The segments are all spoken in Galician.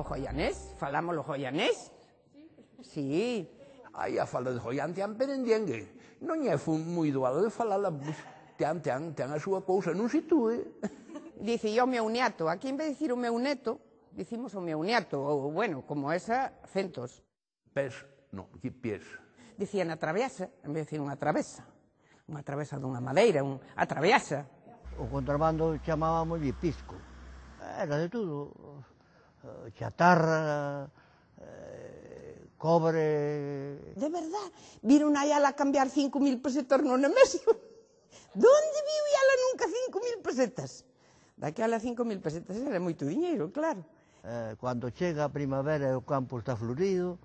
joianés, falamos o joianés. Sí. Aí a fala de joián tean perendiengue. Non é moi doado de falala, tean a súa cousa, non sitúe. Dice, o meu neato, aquí en vez de dicir o meu neto, dicimos o meu neato, ou, bueno, como esa, centos. Pés, non, aquí pies. Dicían a travesa, en vez de dicir unha travesa dunha madeira, a travesa. O contrabando chamábamos pisco. Era de tudo. Chatarra, cobre... De verdad, viron a ela cambiar 5.000 pesetas no Nemesio. Donde viu ela nunca 5.000 pesetas? Daquela 5.000 pesetas era moito diñeiro, claro. Cando chega a primavera e o campo está florido,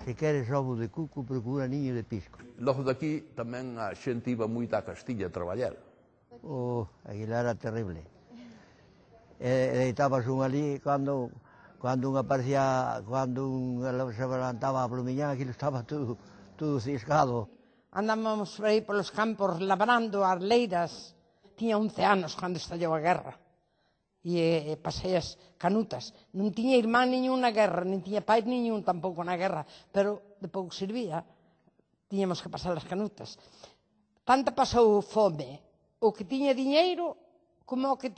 se queres ovo de cuco, procura niño de pisco. Logo daqui tamén a xente iba moito a Castilla a traballar. Aquilo era terrible. Deitabas un ali, cando un aparecía, cando un se levantaba a plumiñán, aquilo estaba todo ciscado. Andábamos por aí polos campos labrando as leiras. Tiña 11 anos cando estallou a guerra. E pasei as canutas. Non tiña irmán niñún na guerra, nin tiña pai niñún tampouco na guerra, pero de pouco servía. Tiñamos que pasar as canutas. Tanta pasou fome o que tiña diñeiro como o que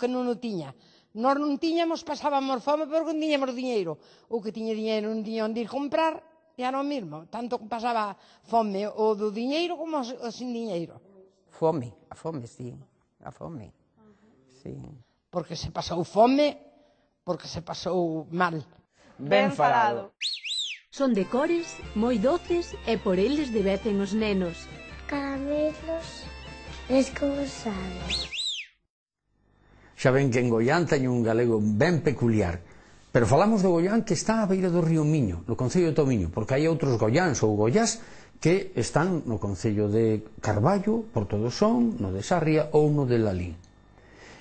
non o tiña. Nós non tiñamos, pasábamos fome porque non tiñamos diñeiro. O que tiña diñeiro non tiña onde ir comprar, e era o mismo. Tanto que pasaba fome o do diñeiro como o sin diñeiro. Fome, sí, a fome, sí. Porque se pasou fome, porque se pasou mal. Ben falado. Son de cores moi doces e por eles debecen os nenos. Caramelos escosados. Xa ven que en Goián teño un galego ben peculiar, pero falamos do Goián que está á beira do río Miño, no concello de Tomiño, porque hai outros goiáns ou goiás que están no concello de Carballo, Porto do Son, no de Sarria ou no de Lalín.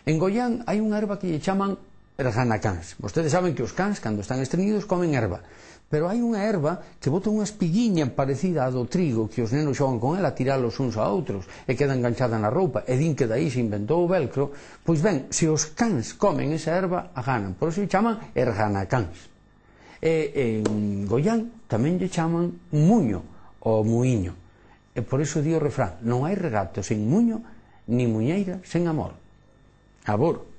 En Goián hai unha erva que lle chaman erganacáns. Vostedes saben que os cans, cando están estreñidos, comen erva. Pero hai unha erva que bota unha espiguiña parecida á do trigo, que os nenos xogan con ela a tiralos uns a outros e queda enganchada na roupa, e din que daí se inventou o velcro. Pois ben, se os cans comen esa erva, a ganan. Por iso lle chaman erganacáns. E en Goián tamén lle chaman muño, ou muiño. E por iso di o refrán, non hai regato sen muño, ni muñeira sen amor. Abur.